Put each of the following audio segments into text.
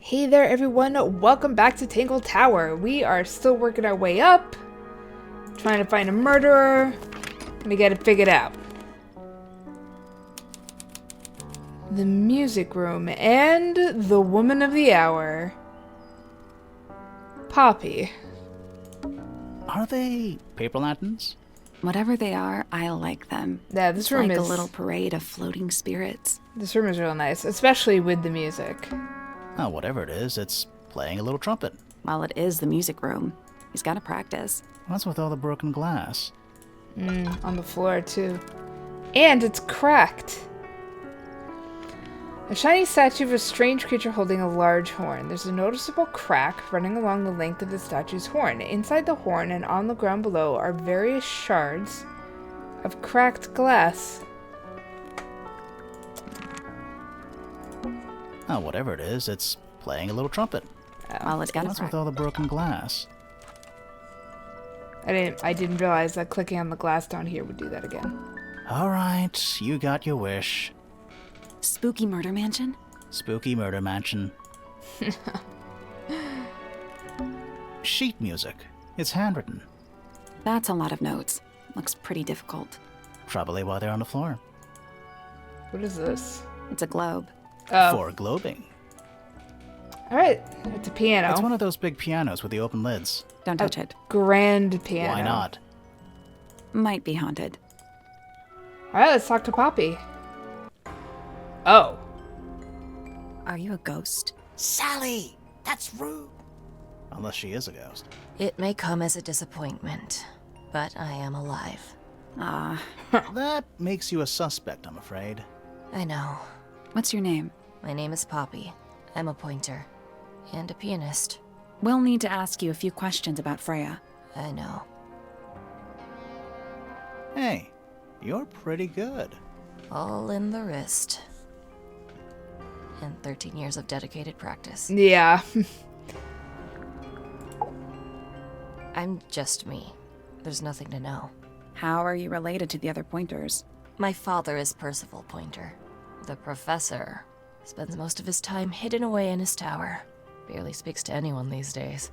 Hey there everyone, welcome back to Tangle Tower. We are still working our way up, trying to find a murderer, and to get it figured out. The music room and the woman of the hour. Poppy. Are they paper lanterns? Whatever they are, I like them. Yeah, this room like is a little parade of floating spirits. This room is real nice, especially with the music. Oh, whatever it is, it's playing a little trumpet. Well, it is the music room. He's got to practice. What's with all the broken glass? On the floor too. And it's cracked. A shiny statue of a strange creature holding a large horn. There's a noticeable crack running along the length of the statue's horn. Inside the horn and on the ground below are various shards of cracked glass. Oh, whatever it is, it's playing a little trumpet. Well, it's got to What's with practice. all the broken glass? I didn't realize that clicking on the glass down here would do that again. All right, you got your wish. Spooky murder mansion? Spooky murder mansion. Sheet music. It's handwritten. That's a lot of notes. Looks pretty difficult. Probably while they're on the floor. What is this? It's a globe. Oh, For globing. alright. It's a piano. It's one of those big pianos with the open lids. Don't touch it. Grand piano. Why not? Might be haunted. Alright, let's talk to Poppy. Oh. Are you a ghost? Sally! That's rude! Unless she is a ghost. It may come as a disappointment, but I am alive. Ah, That makes you a suspect, I'm afraid. I know. what's your name? My name is Poppy. I'm a pointer. And a pianist. We'll need to ask you a few questions about Freya. I know. Hey, you're pretty good. All in the wrist. And 13 years of dedicated practice. Yeah. I'm just me. There's nothing to know. How are you related to the other pointers? My father is Percival Pointer. The professor spends most of his time hidden away in his tower. Barely speaks to anyone these days.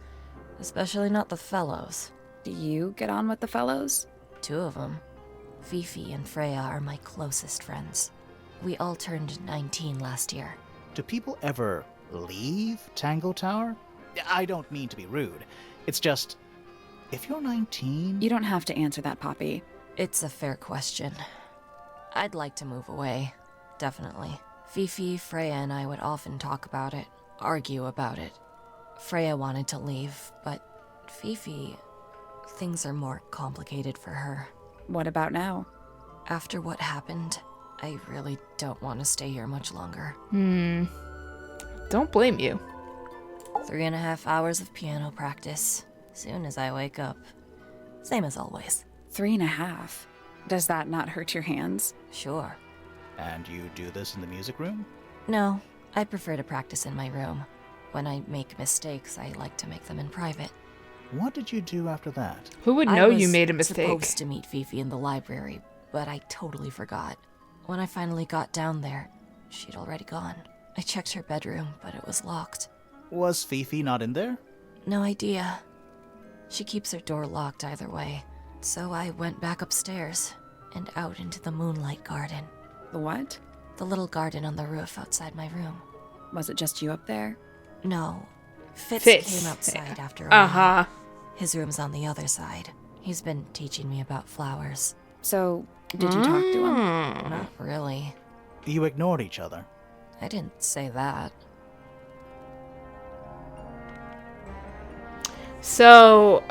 Especially not the fellows. Do you get on with the fellows? Two of them. Fifi and Freya are my closest friends. We all turned 19 last year. Do people ever leave Tangle Tower? I don't mean to be rude. It's just, if you're 19... You don't have to answer that, Poppy. It's a fair question. I'd like to move away. Definitely. Fifi, Freya, and I would often talk about it, argue about it. Freya wanted to leave, but Fifi... things are more complicated for her. What about now? After what happened, I really don't want to stay here much longer. Don't blame you. 3.5 hours of piano practice. Soon as I wake up. Same as always. 3.5. Does that not hurt your hands? Sure. And you do this in the music room? No, I prefer to practice in my room. When I make mistakes, I like to make them in private. What did you do after that? Who would I know you was made a mistake? supposed to meet Fifi in the library, but I totally forgot. When I finally got down there, she'd already gone. I checked her bedroom, but it was locked. Was Fifi not in there? No idea. She keeps her door locked either way. So I went back upstairs and out into the moonlight garden. The what? The little garden on the roof outside my room. Was it just you up there? No. Fitz Fitz. came outside after a while. Uh-huh. His room's on the other side. He's been teaching me about flowers. So, did you talk to him? Not really. You ignored each other. I didn't say that. So,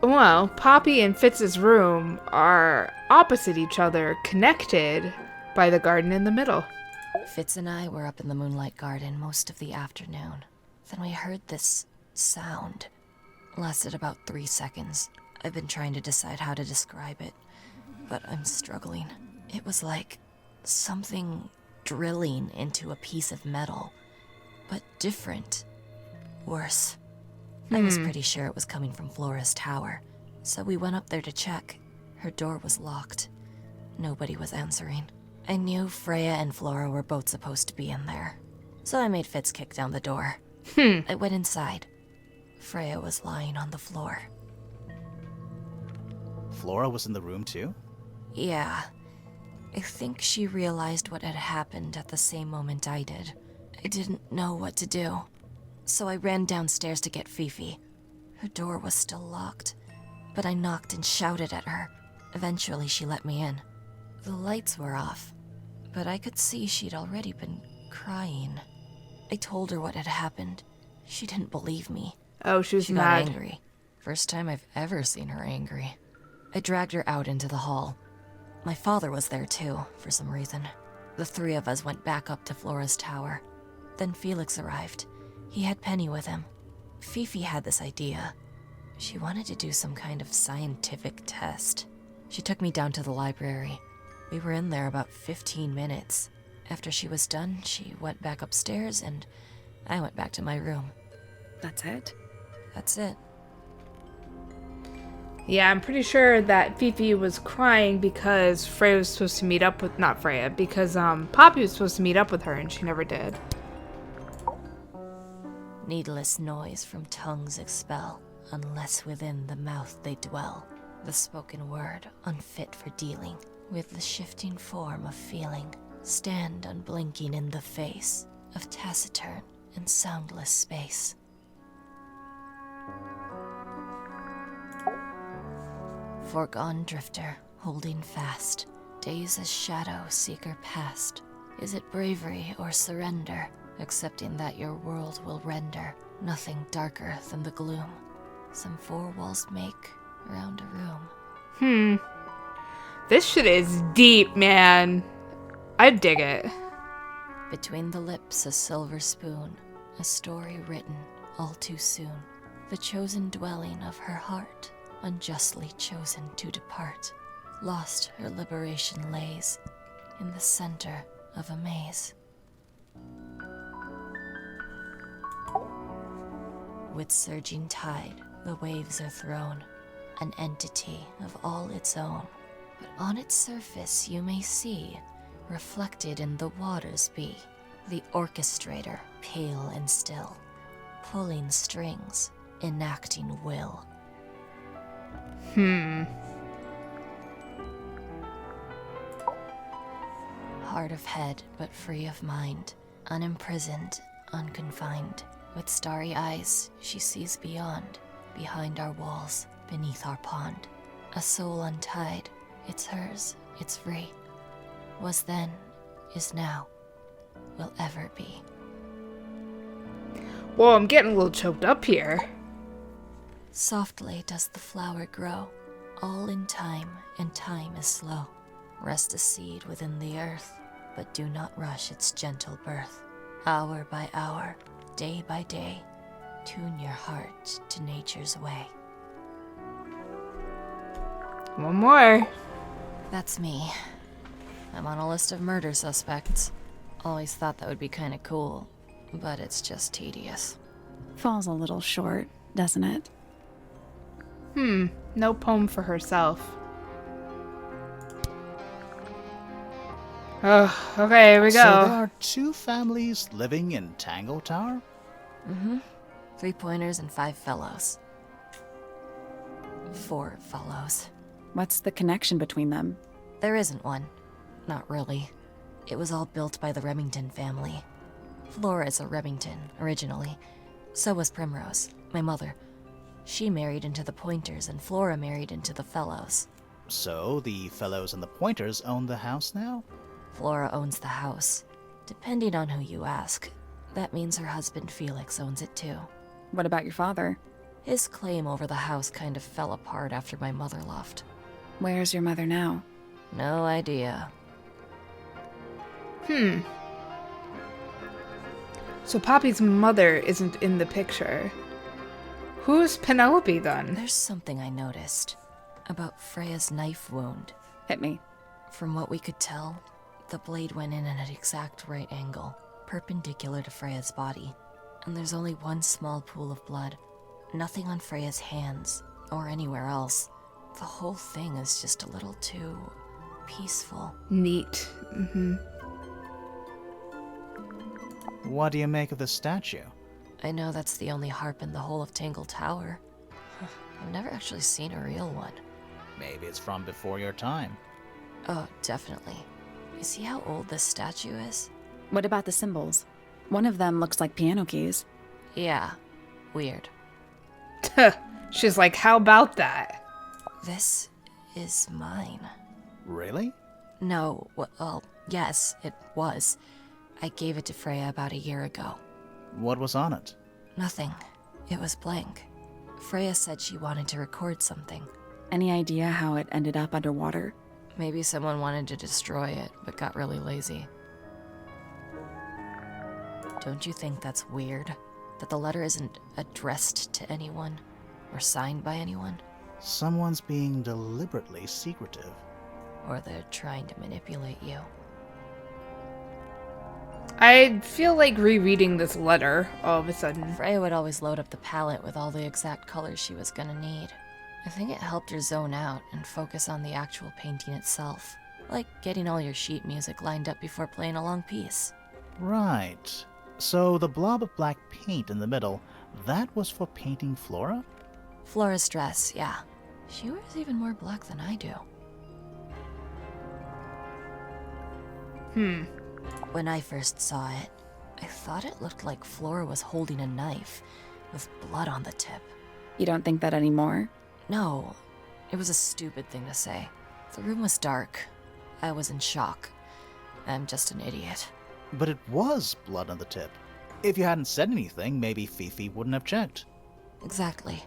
well, Poppy and Fitz's room are opposite each other, connected by the garden in the middle. Fitz and I were up in the moonlight garden most of the afternoon. Then we heard this sound. Lasted about 3 seconds. I've been trying to decide how to describe it, but I'm struggling. It was like something drilling into a piece of metal, but different. Worse. I was pretty sure it was coming from Flora's tower, so we went up there to check. Her door was locked. Nobody was answering. I knew Freya and Flora were both supposed to be in there. so I made Fitz kick down the door. Hmm. I went inside. Freya was lying on the floor. Flora was in the room too? Yeah. I think she realized what had happened at the same moment I did. I didn't know what to do, so I ran downstairs to get Fifi. Her door was still locked, but I knocked and shouted at her. Eventually, she let me in. The lights were off, but I could see she'd already been crying. I told her what had happened. She didn't believe me. Oh, she was She mad. got angry. First time I've ever seen her angry. I dragged her out into the hall. My father was there too, for some reason. The three of us went back up to Flora's tower. Then Felix arrived. He had Penny with him. Fifi had this idea. She wanted to do some kind of scientific test. She took me down to the library. We were in there about 15 minutes. After she was done, she went back upstairs and I went back to my room. That's it? That's it. Yeah, I'm pretty sure that Fifi was crying because Freya was supposed to meet up with, not Freya, because Poppy was supposed to meet up with her and she never did. Needless noise from tongues expel, unless within the mouth they dwell. The spoken word, unfit for dealing with the shifting form of feeling, stand unblinking in the face of taciturn and soundless space. Foregone drifter, holding fast, days as shadow seeker past. Is it bravery or surrender, accepting that your world will render nothing darker than the gloom some four walls make around a room? This shit is deep, man. I dig it. Between the lips a silver spoon, a story written all too soon. The chosen dwelling of her heart, unjustly chosen to depart. Lost her liberation lays in the center of a maze. With surging tide, the waves are thrown, an entity of all its own. But on its surface you may see, reflected in the waters be, the orchestrator, pale and still, pulling strings, enacting will. Hard of head, but free of mind, unimprisoned, unconfined. With starry eyes, she sees beyond, behind our walls, beneath our pond. A soul untied, it's hers, it's free. Was then, is now, will ever be. Whoa, I'm getting a little choked up here. Softly does the flower grow, all in time, and time is slow. Rest a seed within the earth, but do not rush its gentle birth. Hour by hour, day by day, tune your heart to nature's way. One more. That's me. I'm on a list of murder suspects. Always thought that would be kinda cool, but it's just tedious. Falls a little short, doesn't it? No poem for herself. Oh, okay, here we go. So there are two families living in Tangle Tower? 3 pointers and 5 fellows. 4 fellows. What's the connection between them? There isn't one. Not really. It was all built by the Remington family. Flora is a Remington, originally. So was Primrose, my mother. She married into the Pointers, and Flora married into the Fellows. So the Fellows and the Pointers own the house now? Flora owns the house. Depending on who you ask, that means her husband Felix owns it too. What about your father? His claim over the house kind of fell apart after my mother left. Where's your mother now? No idea. So Poppy's mother isn't in the picture. Who's Penelope then? There's something I noticed about Freya's knife wound. Hit me. From what we could tell, the blade went in at an exact right angle, perpendicular to Freya's body. And there's only one small pool of blood. Nothing on Freya's hands, or anywhere else. The whole thing is just a little too peaceful. Neat. What do you make of this statue? I know that's the only harp in the whole of Tangle Tower. I've never actually seen a real one. Maybe it's from before your time. Oh, definitely. You see how old this statue is? What about the symbols? One of them looks like piano keys. Yeah, weird. She's like, how about that? This is mine. Really? No, well, yes, it was. I gave it to Freya about a year ago. What was on it? Nothing. It was blank. Freya said she wanted to record something. Any idea how it ended up underwater? Maybe someone wanted to destroy it, but got really lazy. Don't you think that's weird? That the letter isn't addressed to anyone? Or signed by anyone? Someone's being deliberately secretive. Or they're trying to manipulate you. I feel like rereading this letter all of a sudden. Freya would always load up the palette with all the exact colors she was gonna need. I think it helped her zone out and focus on the actual painting itself. Like getting all your sheet music lined up before playing a long piece. Right. So the blob of black paint in the middle, that was for painting Flora? Flora's dress, yeah. She wears even more black than I do. When I first saw it, I thought it looked like Flora was holding a knife with blood on the tip. You don't think that anymore? No, it was a stupid thing to say. The room was dark. I was in shock. I'm just an idiot. But it was blood on the tip. If you hadn't said anything, maybe Fifi wouldn't have checked. Exactly.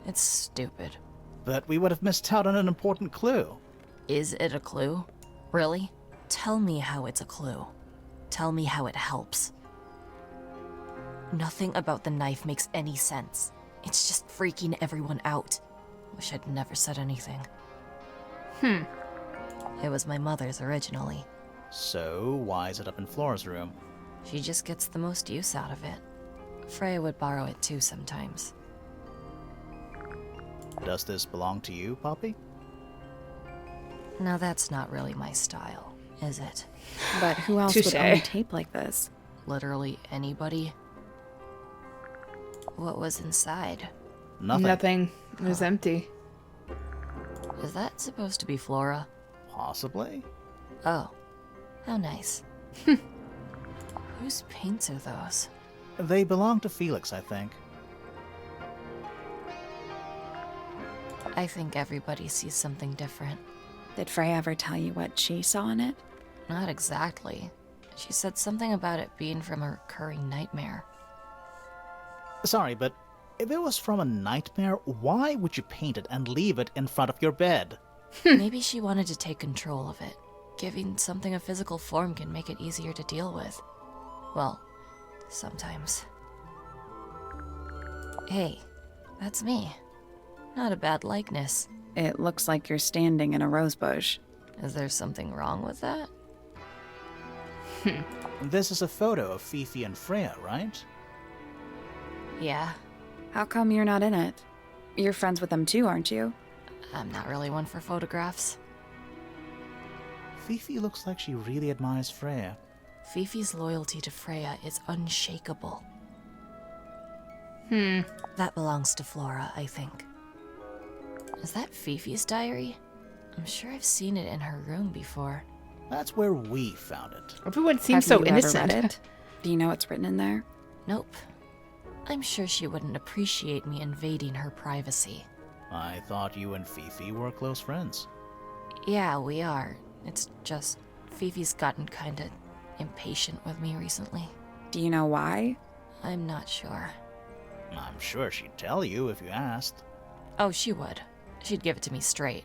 It's stupid. But we would have missed out on an important clue. Is it a clue? Really? Tell me how it's a clue. Tell me how it helps. Nothing about the knife makes any sense. It's just freaking everyone out. Wish I'd never said anything. It was my mother's originally. So, why is it up in Flora's room? She just gets the most use out of it. Freya would borrow it too sometimes. Does this belong to you, Poppy? Now that's not really my style, is it? But who else Touche. would own a tape like this? Literally anybody? What was inside? Nothing. It was empty. Is that supposed to be Flora? Possibly? Oh, how nice. Whose paints are those? They belong to Felix, I think. I think everybody sees something different. Did Freya ever tell you what she saw in it? Not exactly. She said something about it being from a recurring nightmare. Sorry, but if it was from a nightmare, why would you paint it and leave it in front of your bed? Maybe she wanted to take control of it. Giving something a physical form can make it easier to deal with. Well, sometimes. Hey, that's me. Not a bad likeness. It looks like you're standing in a rose bush. Is there something wrong with that? This is a photo of Fifi and Freya, right? Yeah, How come you're not in it? You're friends with them too, aren't you? I'm not really one for photographs. Fifi looks like she really admires Freya. Fifi's loyalty to Freya is unshakable. That belongs to Flora, I think. Is that Fifi's diary? I'm sure I've seen it in her room before. That's where we found it. Everyone seems Have so you innocent. Ever read it? Do you know what's written in there? Nope. I'm sure she wouldn't appreciate me invading her privacy. I thought you and Fifi were close friends. Yeah, we are. It's just Fifi's gotten kinda impatient with me recently. Do you know why? I'm not sure. I'm sure she'd tell you if you asked. Oh, she would. She'd give it to me straight.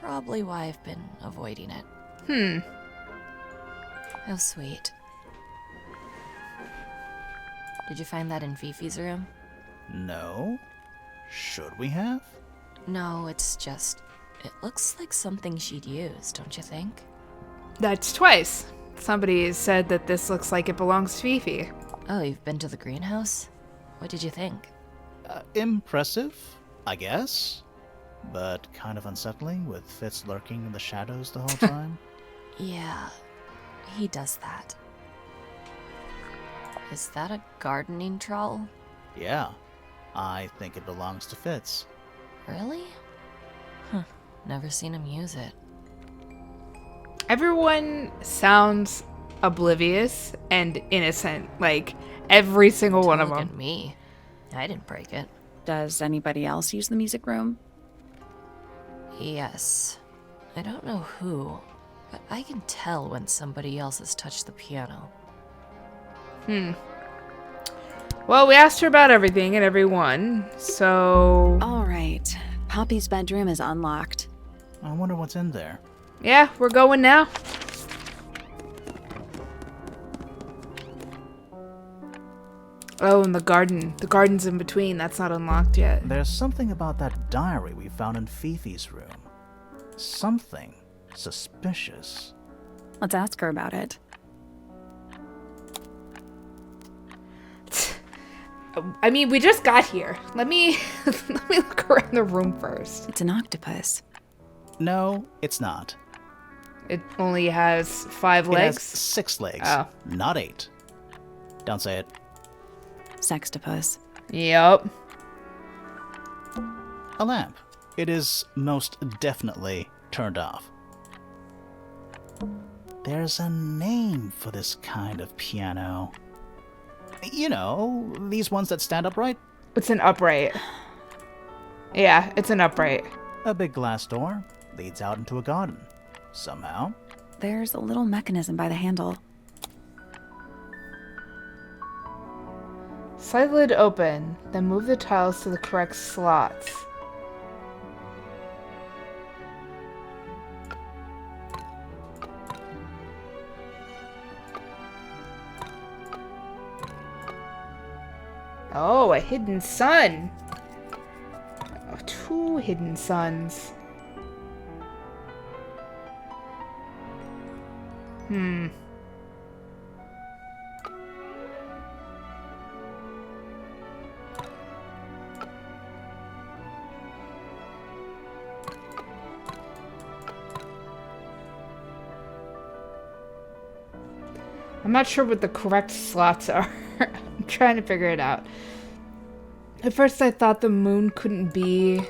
Probably why I've been avoiding it. How sweet. Did you find that in Fifi's room? No? Should we have? No, it's just... It looks like something she'd use, don't you think? That's twice. Somebody said that this looks like it belongs to Fifi. Oh, you've been to the greenhouse? What did you think? Impressive, I guess. But kind of unsettling, with Fitz lurking in the shadows the whole time. Yeah, he does that. Is that a gardening trowel? Yeah, I think it belongs to Fitz. Really? Huh. Never seen him use it. Everyone sounds oblivious and innocent, like every single one of Look them. at me. I didn't break it. Does anybody else use the music room? Yes. I don't know who, but I can tell when somebody else has touched the piano. Well, we asked her about everything and everyone, so All right. Poppy's bedroom is unlocked. I wonder what's in there. yeah, we're going now. Oh, and the garden. The garden's in between. That's not unlocked yet. There's something about that diary we found in Fifi's room. Something suspicious. Let's ask her about it. I mean, we just got here. Let me let me look around the room first. It's an octopus. No, it's not. It only has 5 It legs. has 6 legs, Oh. not 8. Don't say it. Sextopus. Yep. A lamp. It is most definitely turned off. There's a name for this kind of piano. You know, these ones that stand upright. It's an upright. Yeah, it's an upright. A big glass door leads out into a garden. Somehow. There's a little mechanism by the handle. Slide lid open, then move the tiles to the correct slots. Oh, a hidden sun. Oh, 2 hidden suns. I'm not sure what the correct slots are. I'm trying to figure it out. At first I thought the moon couldn't be...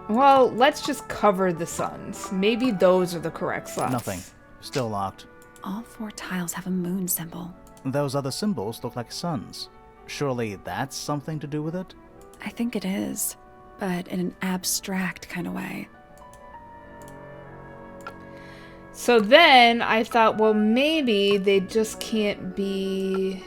Well, let's just cover the suns. Maybe those are the correct slots. Nothing. Still locked. All 4 tiles have a moon symbol. Those other symbols look like suns. Surely that's something to do with it? I think it is, but in an abstract kind of way. So then I thought, well, maybe they just can't be...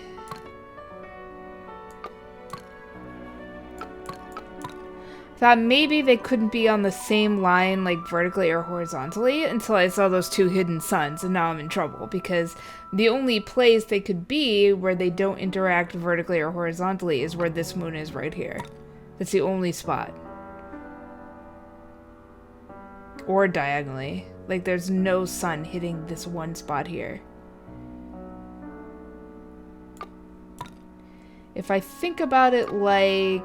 Thought maybe they couldn't be on the same line, like vertically or horizontally, until I saw those 2 hidden suns, and now I'm in trouble, because the only place they could be where they don't interact vertically or horizontally is where this moon is right here. That's the only spot. Or diagonally. Like, there's no sun hitting this one spot here. If I think about it like...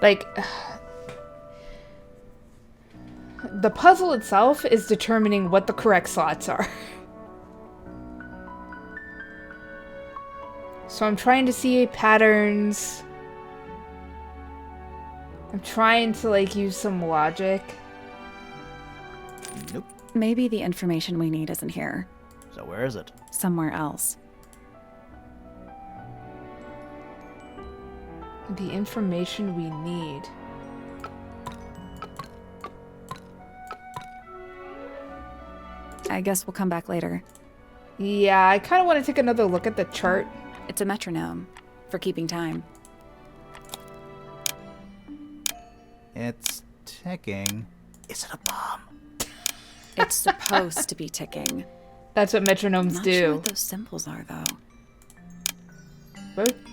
Like, the puzzle itself is determining what the correct slots are. So I'm trying to see patterns. I'm trying to, like, use some logic. Nope. Maybe the information we need isn't here. So where is it? Somewhere else. The information we need. I guess we'll come back later. Yeah, I kind of want to take another look at the chart. It's a metronome for keeping time. It's ticking. Is it a bomb? It's supposed to be ticking. That's what metronomes Not do. sure what those symbols are, though.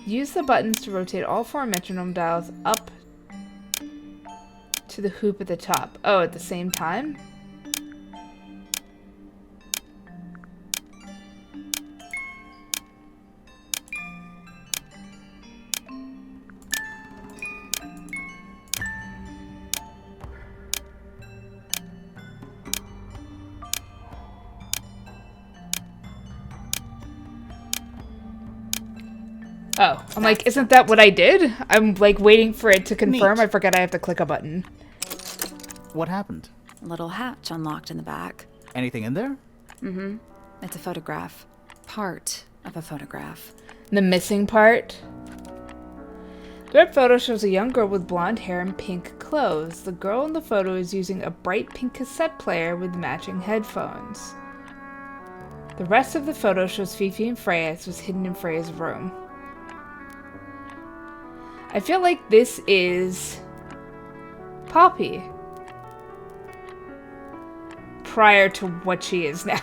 Use the buttons to rotate all 4 metronome dials up to the hoop at the top. Oh, at the same time? Oh, I'm like, isn't that what I did? I'm like waiting for it to confirm. Neat. I forget I have to click a button. What happened? A little hatch unlocked in the back. Anything in there? Mm-hmm. It's a photograph. Part of a photograph. The missing part. The red photo shows a young girl with blonde hair and pink clothes. The girl in the photo is using a bright pink cassette player with matching headphones. The rest of the photo shows Fifi and Freya as was hidden in Freya's room. I feel like this is Poppy. Prior to what she is now.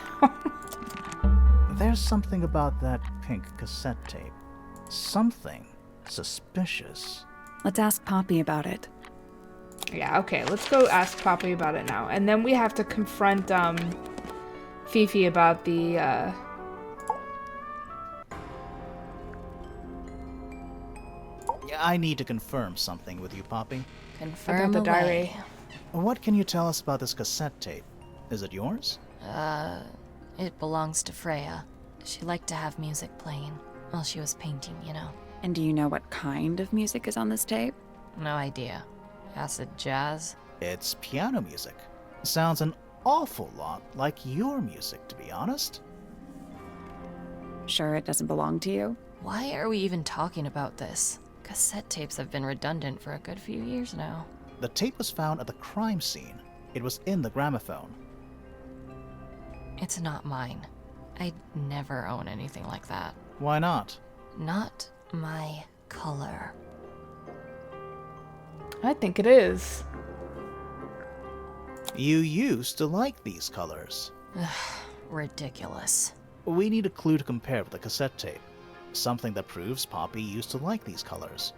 There's something about that pink cassette tape. Something suspicious. Let's ask Poppy about it. Yeah, okay, let's go ask Poppy about it now. And then we have to confront Fifi about the I need to confirm something with you, Poppy. Confirm about the away. diary. What can you tell us about this cassette tape? Is it yours? It belongs to Freya. She liked to have music playing while she was painting, you know. And do you know what kind of music is on this tape? No idea. Acid jazz? It's piano music. Sounds an awful lot like your music, to be honest. Sure it doesn't belong to you? Why are we even talking about this? Cassette tapes have been redundant for a good few years now. The tape was found at the crime scene. It was in the gramophone. It's not mine. I'd never own anything like that. Why not? Not my color. I think it is. You used to like these colors. Ridiculous. We need a clue to compare with the cassette tape. Something that proves Poppy used to like these colors.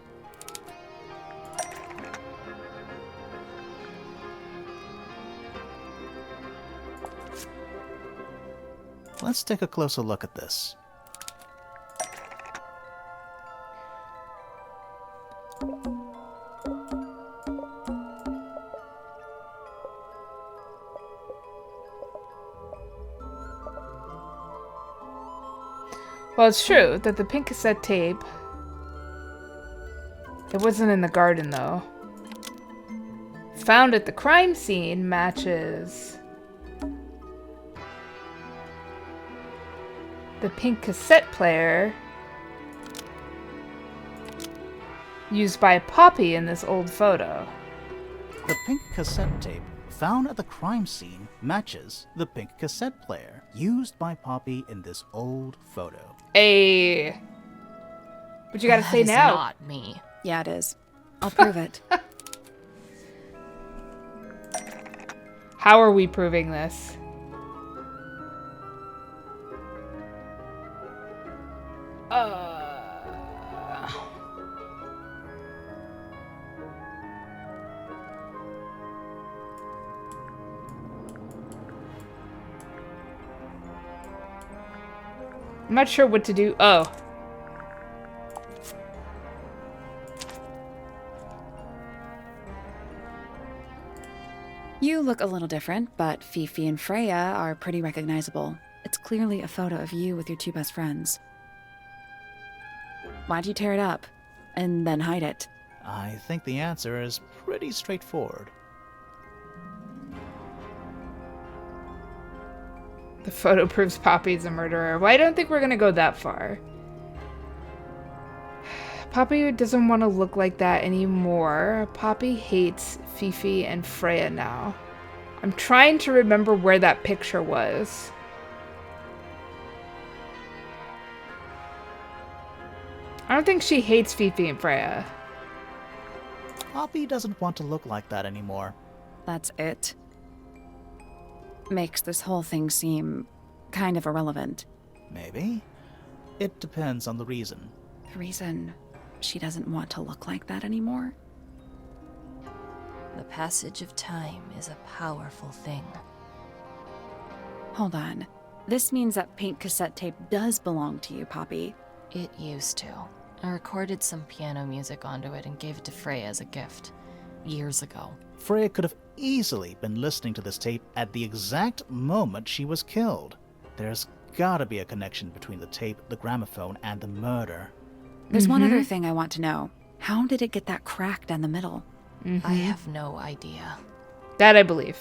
Let's take a closer look at this. Well, it's true that the pink cassette tape... It wasn't in the garden, though. Found at the crime scene matches... the pink cassette player... used by Poppy in this old photo. The pink cassette tape found at the crime scene matches the pink cassette player used by Poppy in this old photo. What you gotta say That is now? not me. Yeah, it is. I'll prove it. How are we proving this? I'm not sure what to do. Oh. You look a little different, but Fifi and Freya are pretty recognizable. It's clearly a photo of you with your two best friends. Why'd you tear it up? And then hide it? I think the answer is pretty straightforward. The photo proves Poppy's a murderer. Well, I don't think we're gonna go that far. Poppy doesn't want to look like that anymore. Poppy hates Fifi and Freya now. I'm trying to remember where that picture was. I don't think she hates Fifi and Freya. Poppy doesn't want to look like that anymore. That's it. makes this whole thing seem kind of irrelevant. Maybe. It depends on the reason. The reason she doesn't want to look like that anymore? The passage of time is a powerful thing. Hold on. This means that pink cassette tape does belong to you, Poppy. It used to. I recorded some piano music onto it and gave it to Freya as a gift. Years ago. Freya could have easily been listening to this tape at the exact moment she was killed. There's gotta be a connection between the tape, the gramophone, and the murder. There's one other thing I want to know. How did it get that crack down the middle? I have no idea. That I believe.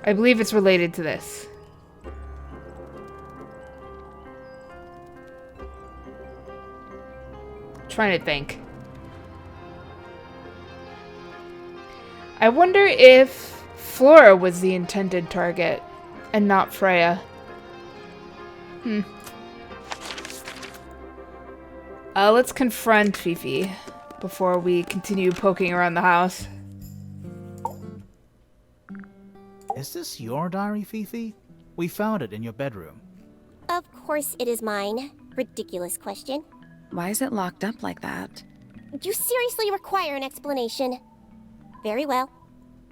I believe it's related to this. Trying to think. I wonder if Flora was the intended target and not Freya. Let's confront Fifi before we continue poking around the house. Is this your diary, Fifi? We found it in your bedroom. Of course it is mine. Ridiculous question. Why is it locked up like that? You seriously require an explanation. Very well.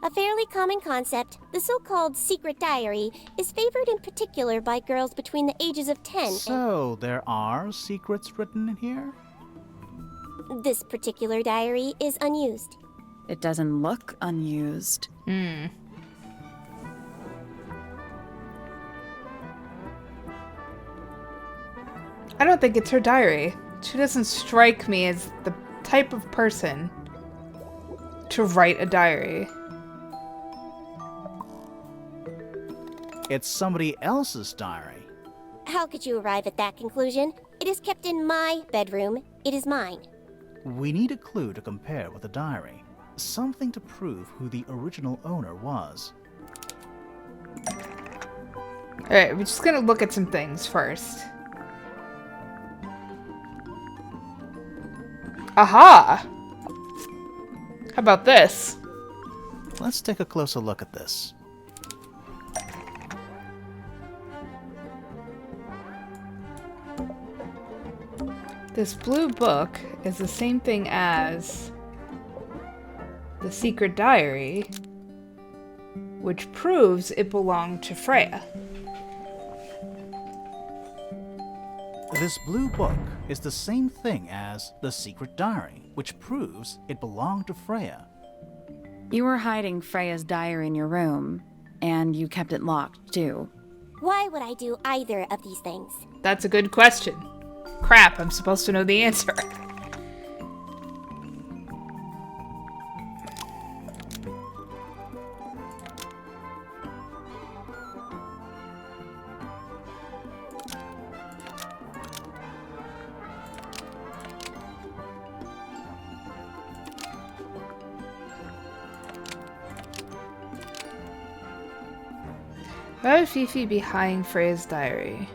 A fairly common concept, the so-called secret diary, is favored in particular by girls between the ages of 10 So, there are secrets written in here? and this particular diary is unused. It doesn't look unused. I don't think it's her diary. She doesn't strike me as the type of person to write a diary. It's somebody else's diary. How could you arrive at that conclusion? It is kept in my bedroom. It is mine. We need a clue to compare with the diary. Something to prove who the original owner was. Alright, we're just gonna look at some things first. Aha! How about this? Let's take a closer look at this. This blue book is the same thing as the secret diary, which proves it belonged to Freya. This blue book is the same thing as the secret diary, which proves it belonged to Freya. You were hiding Freya's diary in your room, and you kept it locked, too. Why would I do either of these things? That's a good question. Crap, I'm supposed to know the answer. Why would Fifi be hiding Freya's diary?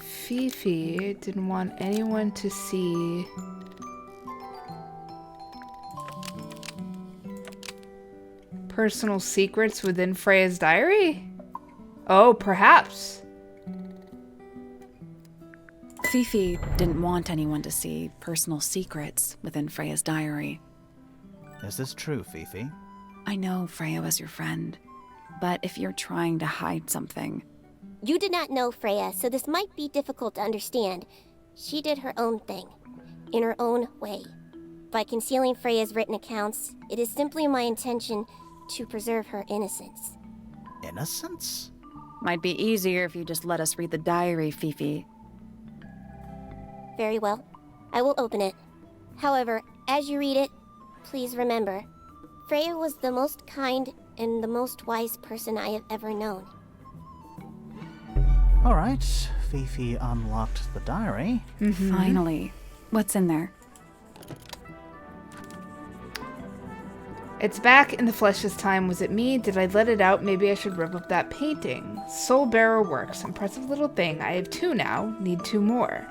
Fifi didn't want anyone to see personal secrets within Freya's diary? Oh, perhaps. Fifi didn't want anyone to see personal secrets within Freya's diary. Is this true, Fifi? I know Freya was your friend, but if you're trying to hide something... You did not know Freya, so this might be difficult to understand. She did her own thing, in her own way. By concealing Freya's written accounts, it is simply my intention to preserve her innocence. Innocence? Might be easier if you just let us read the diary, Fifi. Very well. I will open it. However, as you read it, please remember, Freya was the most kind and the most wise person I have ever known. Alright, Fifi unlocked the diary. Finally. What's in there? It's back in the flesh this time. Was it me? Did I let it out? Maybe I should rip up that painting. Soul Bearer works. Impressive little thing. I have 2 now. Need 2 more.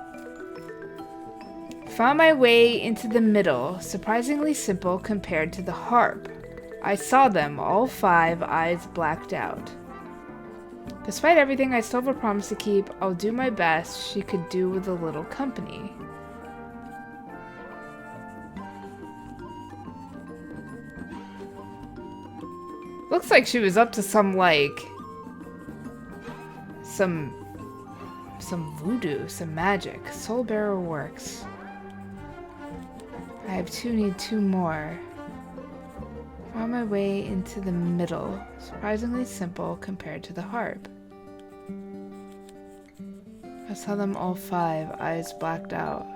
Found my way into the middle. Surprisingly simple compared to the harp. I saw them, all 5, eyes blacked out. Despite everything I still have a promise to keep, I'll do my best. She could do with a little company. Looks like she was up to some, like... Some voodoo, some magic. Soul Bearer works. I have 2, need 2 more. Found my way into the middle. Surprisingly simple compared to the harp. I saw them all 5, eyes blacked out.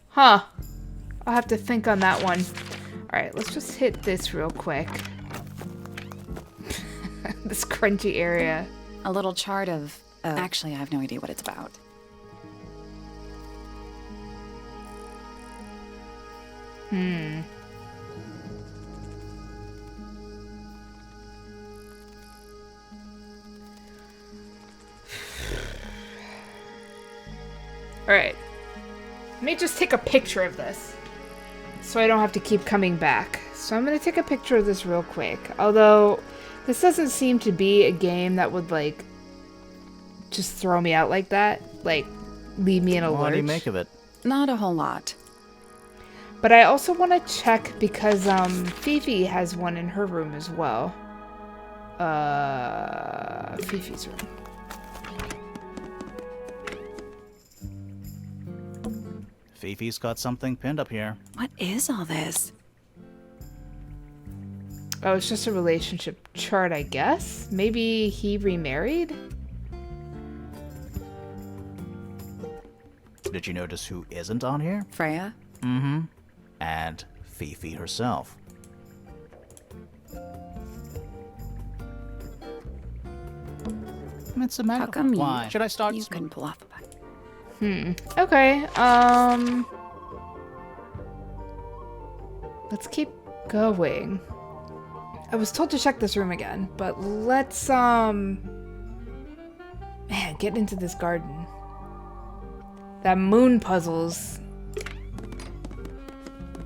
Huh. I'll have to think on that one. Alright, let's just hit this real quick. This crunchy area. A little chart of... actually, I have no idea what it's about. Alright. Let me just take a picture of this, so I don't have to keep coming back. So I'm gonna take a picture of this real quick. Although, this doesn't seem to be a game that would, like, just throw me out like that. Like, leave me in a lurch. What do you make of it? Not a whole lot. But I also want to check because, Fifi has one in her room as well. Fifi's room. Fifi's got something pinned up here. What is all this? Oh, it's just a relationship chart, I guess? Maybe he remarried? Did you notice who isn't on here? Freya? Mm-hmm. And Fifi herself. It's a matter. How come Why? Should I start? You couldn't pull off a bite? Okay, let's keep going. I was told to check this room again, but let's, man, get into this garden. That moon puzzles.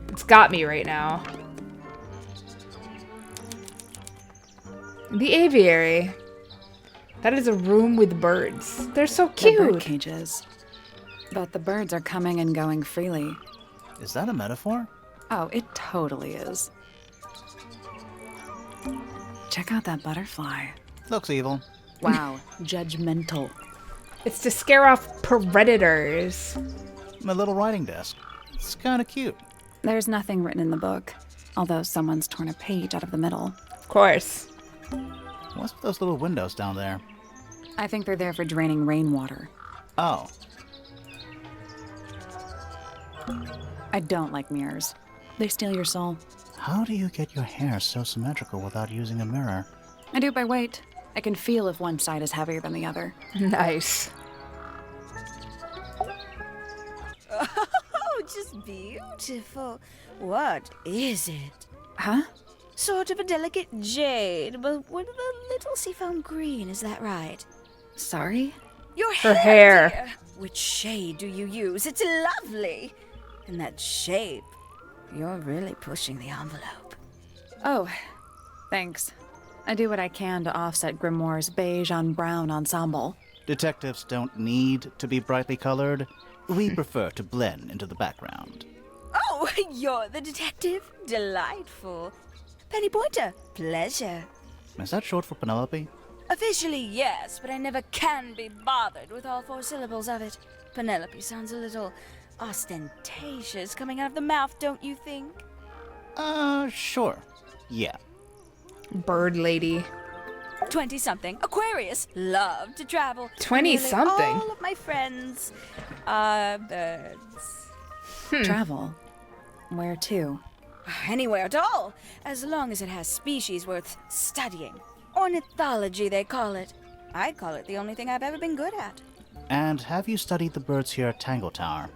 It's got me right now. The aviary. That is a room with birds. They're so cute. They're bird cages. But the birds are coming and going freely. Is that a metaphor? Oh, it totally is. Check out that butterfly. Looks evil. Wow, judgmental. It's to scare off predators. My little writing desk. It's kind of cute. There's nothing written in the book, although someone's torn a page out of the middle. Of course. What's with those little windows down there? I think they're there for draining rainwater. Oh. I don't like mirrors. They steal your soul. How do you get your hair so symmetrical without using a mirror? I do it by weight. I can feel if one side is heavier than the other. Nice. Oh, just beautiful. What is it? Huh? Sort of a delicate jade, but with a little seafoam green, is that right? Sorry? Your Her hair. dear. Which shade do you use? It's lovely. And that shape. You're really pushing the envelope. Oh, thanks. I do what I can to offset Grimoire's beige on brown ensemble. Detectives don't need to be brightly colored. We prefer to blend into the background. Oh, you're the detective? Delightful. Penny Pointer, pleasure. Is that short for Penelope? Officially, yes, but I never can be bothered with all 4 syllables of it. Penelope sounds a little ostentatious coming out of the mouth, don't you think? Sure. Yeah. Bird lady. 20-something, Aquarius, love to travel. 20-something? All of my friends are birds. Travel? Where to? Anywhere at all, as long as it has species worth studying. Ornithology, they call it. I call it the only thing I've ever been good at. And have you studied the birds here at Tangle Tower?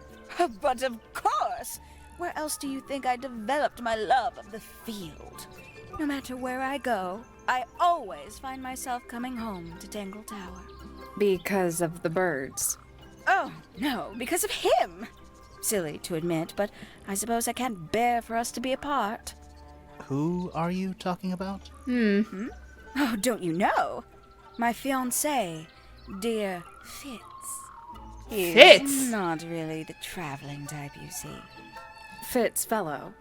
But of course! Where else do you think I developed my love of the field? No matter where I go, I always find myself coming home to Tangle Tower. Because of the birds. Oh, no, because of him! Silly to admit, but I suppose I can't bear for us to be apart. Who are you talking about? Oh, don't you know? My fiancé, dear Fitz. He's Fitz? not really the traveling type, you see. Fitz fellow.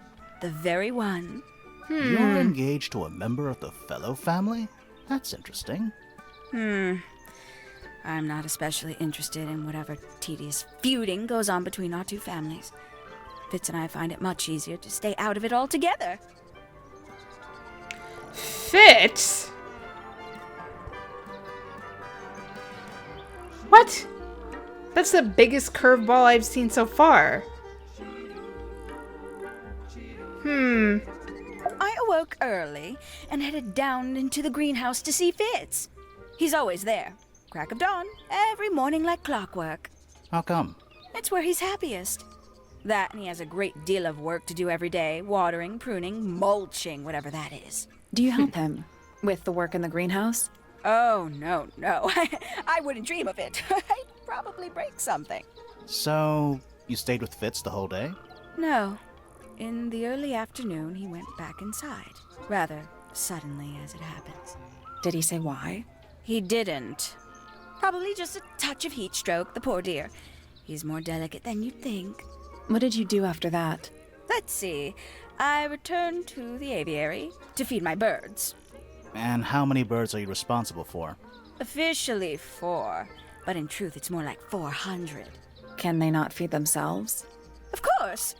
The very one. You're engaged to a member of the Fellow family? That's interesting. I'm not especially interested in whatever tedious feuding goes on between our two families. Fitz and I find it much easier to stay out of it altogether. Fitz? What? That's the biggest curveball I've seen so far. I awoke early and headed down into the greenhouse to see Fitz. He's always there, crack of dawn, every morning like clockwork. How come? It's where he's happiest. That, and he has a great deal of work to do every day, watering, pruning, mulching, whatever that is. Do you help him with the work in the greenhouse? Oh, no. I wouldn't dream of it. I'd probably break something. So, you stayed with Fitz the whole day? No. In the early afternoon, he went back inside. Rather suddenly, as it happens. Did he say why? He didn't. Probably just a touch of heat stroke, the poor dear. He's more delicate than you'd think. What did you do after that? Let's see. I returned to the aviary to feed my birds. And how many birds are you responsible for? Officially 4, but in truth it's more like 400. Can they not feed themselves? Of course,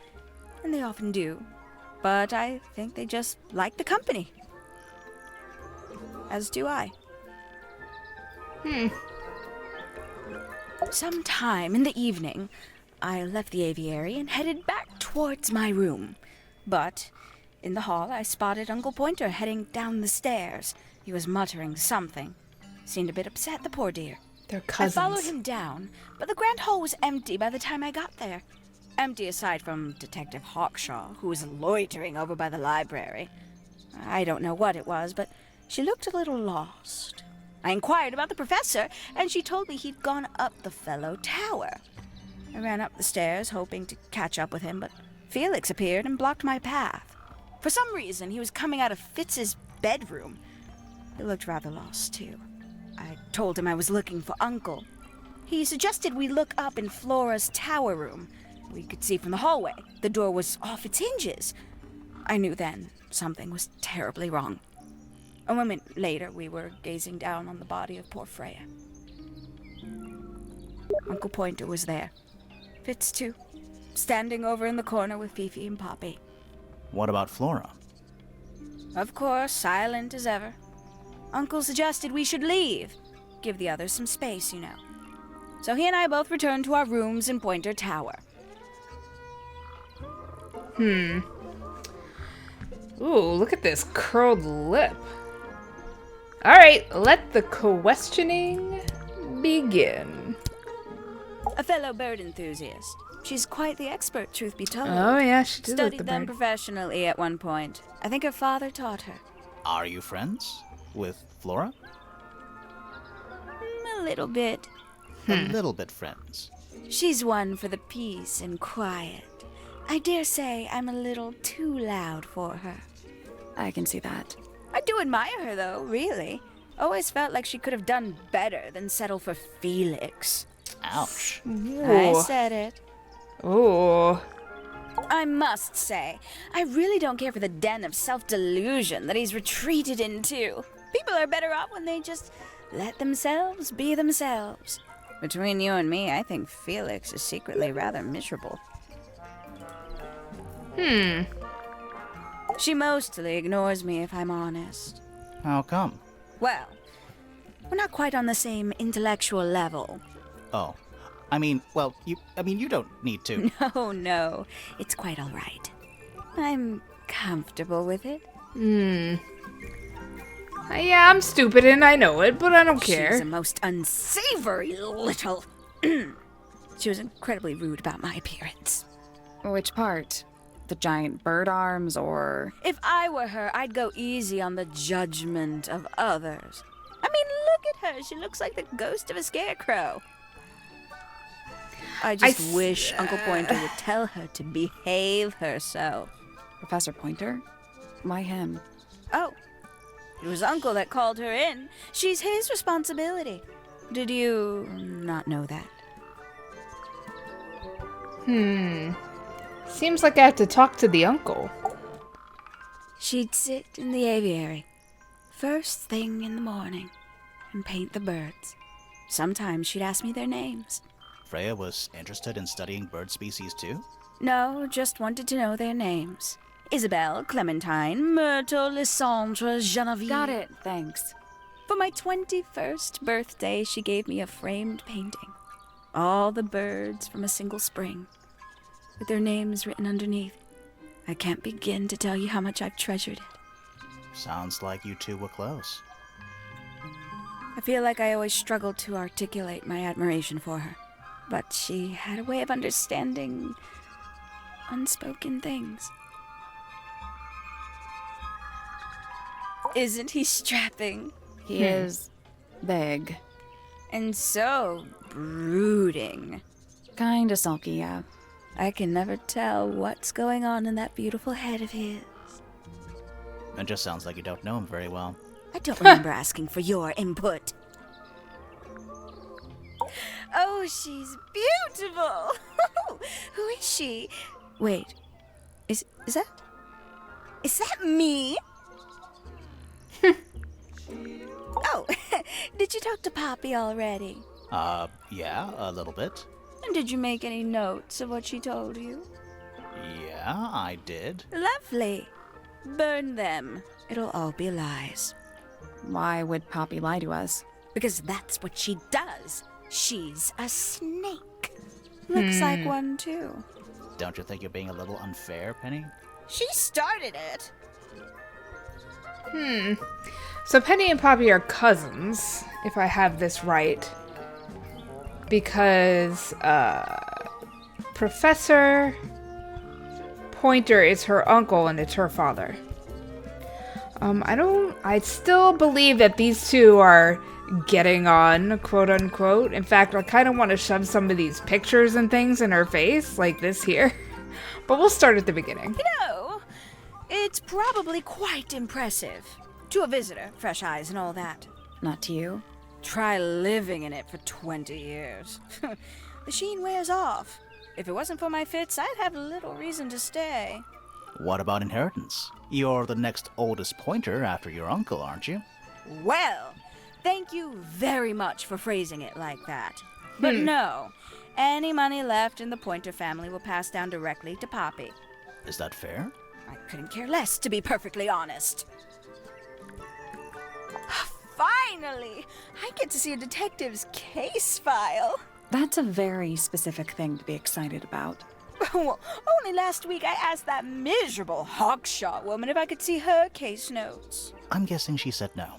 and they often do. But I think they just like the company. As do I. Sometime in the evening, I left the aviary and headed back towards my room. But in the hall, I spotted Uncle Pointer heading down the stairs. He was muttering something. Seemed a bit upset, the poor dear. They're cousins. I followed him down, but the grand hall was empty by the time I got there. Empty aside from Detective Hawkshaw, who was loitering over by the library. I don't know what it was, but she looked a little lost. I inquired about the professor, and she told me he'd gone up the Fellow Tower. I ran up the stairs, hoping to catch up with him, but Felix appeared and blocked my path. For some reason, he was coming out of Fitz's bedroom. He looked rather lost, too. I told him I was looking for Uncle. He suggested we look up in Flora's tower room. We could see from the hallway. The door was off its hinges. I knew then something was terribly wrong. A moment later, we were gazing down on the body of poor Freya. Uncle Pointer was there. Fitz, too, standing over in the corner with Fifi and Poppy. What about Flora? Of course, silent as ever. Uncle suggested we should leave. Give the others some space, you know. So he and I both returned to our rooms in Pointer Tower. Ooh, look at this curled lip. Alright, let the questioning begin. A fellow bird enthusiast. She's quite the expert, truth be told. Oh yeah, she did look Studied the them bird. professionally at one point. I think her father taught her. Are you friends with Flora? A little bit. A little bit friends. She's one for the peace and quiet. I dare say I'm a little too loud for her. I can see that. I do admire her, though, really. Always felt like she could have done better than settle for Felix. Ouch. I Ooh. said it. Ooh. I must say, I really don't care for the den of self-delusion that he's retreated into. People are better off when they just let themselves be themselves. Between you and me, I think Felix is secretly rather miserable. She mostly ignores me, if I'm honest. How come? Well, we're not quite on the same intellectual level. Oh. you don't need to. No, it's quite all right. I'm comfortable with it. Yeah, I'm stupid and I know it, but I don't care. She's a most unsavory little... She was incredibly rude about my appearance. Which part? The giant bird arms, or... If I were her, I'd go easy on the judgment of others. I mean, look at her. She looks like the ghost of a scarecrow. I just wish Uncle Pointer would tell her to behave herself. Professor Pointer? Why him? Oh, it was Uncle that called her in. She's his responsibility. Did you not know that? Seems like I have to talk to the uncle. She'd sit in the aviary, first thing in the morning, and paint the birds. Sometimes she'd ask me their names. Freya was interested in studying bird species too? No, just wanted to know their names. Isabelle, Clementine, Myrtle, Lysandre, Genevieve. Got it, thanks. For my 21st birthday, she gave me a framed painting. All the birds from a single spring, with their names written underneath. I can't begin to tell you how much I've treasured it. Sounds like you two were close. I feel like I always struggled to articulate my admiration for her, but she had a way of understanding unspoken things. Isn't he strapping? He is big. And so brooding. Kinda sulky, yeah. I can never tell what's going on in that beautiful head of his. It just sounds like you don't know him very well. I don't remember asking for your input. Oh, she's beautiful. Who is she? Wait, is that me? Oh, did you talk to Poppy already? Yeah, a little bit. And did you make any notes of what she told you? Yeah, I did. Lovely. Burn them. It'll all be lies. Why would Poppy lie to us? Because that's what she does. She's a snake. Looks like one, too. Don't you think you're being a little unfair, Penny? She started it. So Penny and Poppy are cousins, if I have this right. Because Professor Pointer is her uncle and it's her father. I still believe that these two are getting on, quote unquote. In fact, I kind of want to shove some of these pictures and things in her face, like this here. But we'll start at the beginning. No, it's probably quite impressive. To a visitor, fresh eyes and all that. Not to you? Try living in it for 20 years. The sheen wears off. If it wasn't for my fits, I'd have little reason to stay. What about inheritance? You're the next oldest Pointer after your uncle, aren't you? Well, thank you very much for phrasing it like that. But no, any money left in the Pointer family will pass down directly to Poppy. Is that fair? I couldn't care less, to be perfectly honest. Finally! I get to see a detective's case file. That's a very specific thing to be excited about. Well, only last week I asked that miserable Hawkshaw woman if I could see her case notes. I'm guessing she said no.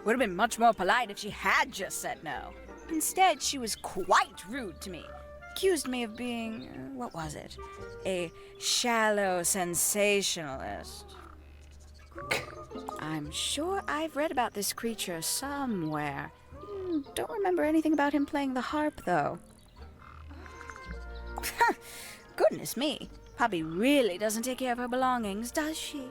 Would have been much more polite if she had just said no. Instead, she was quite rude to me. Accused me of being, what was it? A shallow sensationalist. I'm sure I've read about this creature somewhere. Don't remember anything about him playing the harp, though. Goodness me. Poppy really doesn't take care of her belongings, does she?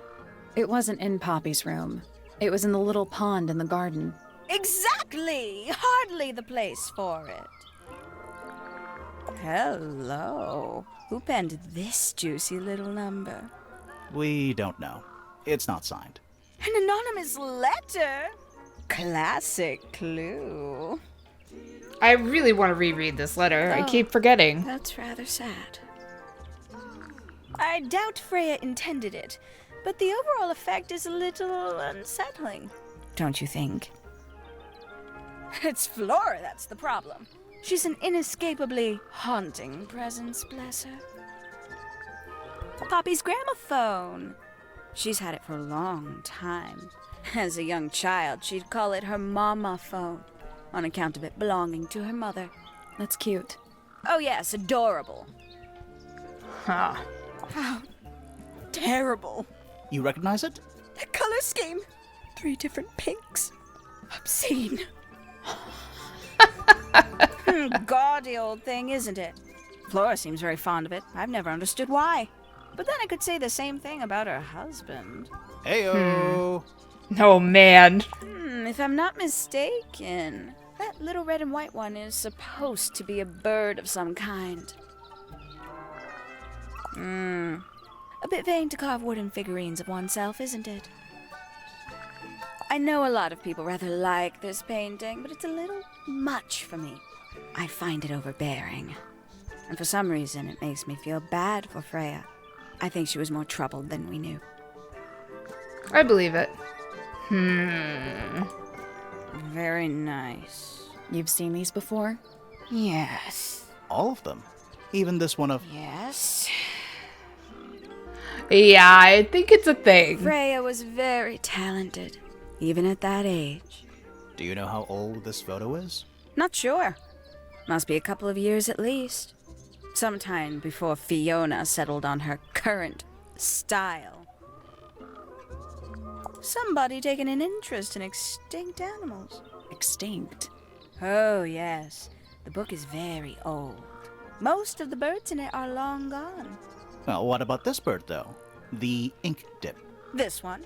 It wasn't in Poppy's room. It was in the little pond in the garden. Exactly! Hardly the place for it. Hello. Who penned this juicy little number? We don't know. It's not signed. An anonymous letter? Classic clue. I really want to reread this letter. I Oh. keep forgetting. That's rather sad. I doubt Freya intended it, but the overall effect is a little unsettling. Don't you think? It's Flora that's the problem. She's an inescapably haunting presence, bless her. Poppy's gramophone. She's had it for a long time. As a young child, she'd call it her mama phone, on account of it belonging to her mother. That's cute. Oh yes, adorable. Huh. How terrible. You recognize it? The color scheme. 3 different pinks. Obscene. Gaudy old thing, isn't it? Flora seems very fond of it. I've never understood why. But then I could say the same thing about her husband. Heyo! Oh, man. If I'm not mistaken, that little red and white one is supposed to be a bird of some kind. A bit vain to carve wooden figurines of oneself, isn't it? I know a lot of people rather like this painting, but it's a little much for me. I find it overbearing. And for some reason, it makes me feel bad for Freya. I think she was more troubled than we knew. I believe it. Very nice. You've seen these before? Yes. All of them. Even this one of... Yes. Yeah, I think it's a thing. Freya was very talented, even at that age. Do you know how old this photo is? Not sure. Must be a couple of years at least. Sometime before Fiona settled on her current style. Somebody taking an interest in extinct animals. Extinct. Oh, yes. The book is very old. Most of the birds in it are long gone. Well, what about this bird, though? The ink dip. This one,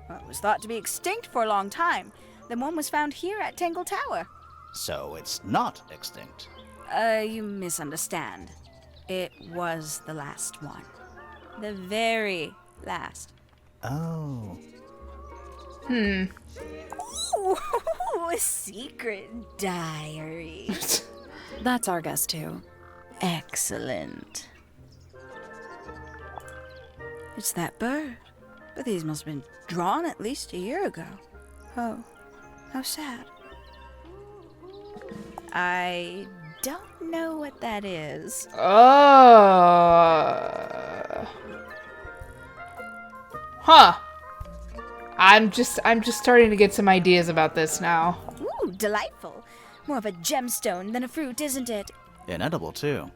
well, it was thought to be extinct for a long time. Then one was found here at Tangle Tower. So it's not extinct. You misunderstand. It was the last one. The very last. Oh. Ooh, a secret diary. That's our guess, too. Excellent. It's that bird. But these must have been drawn at least a year ago. Oh, how sad. I don't know what that is. Huh. I'm just starting to get some ideas about this now. Ooh, delightful. More of a gemstone than a fruit, isn't it? Inedible, too,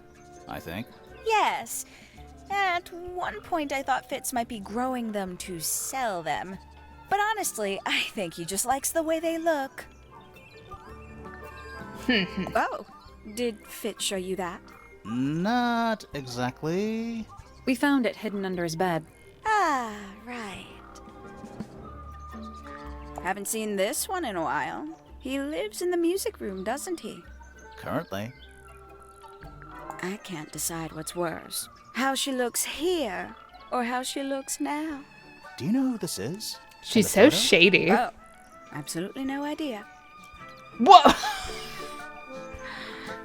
I think. Yes. At one point I thought Fitz might be growing them to sell them. But honestly, I think he just likes the way they look. Oh, did Fitz show you that? Not exactly. We found it hidden under his bed. Ah, right. Haven't seen this one in a while. He lives in the music room, doesn't he? Currently. I can't decide what's worse. How she looks here, or how she looks now. Do you know who this is? She's In so the photo? shady. Oh, absolutely no idea. Whoa!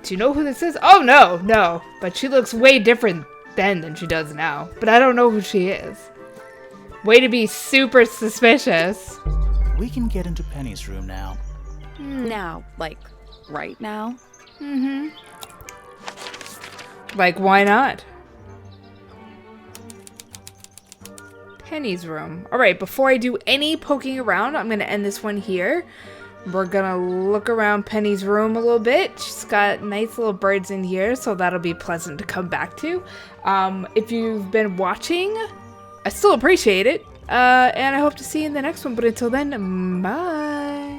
Do you know who this is? Oh, no. But she looks way different then than she does now. But I don't know who she is. Way to be super suspicious. We can get into Penny's room now. Now, like, right now? Like, why not? Penny's room. Alright, before I do any poking around, I'm going to end this one here. We're going to look around Penny's room a little bit. She's got nice little birds in here, so that'll be pleasant to come back to. If you've been watching, I still appreciate it. And I hope to see you in the next one. But until then, bye.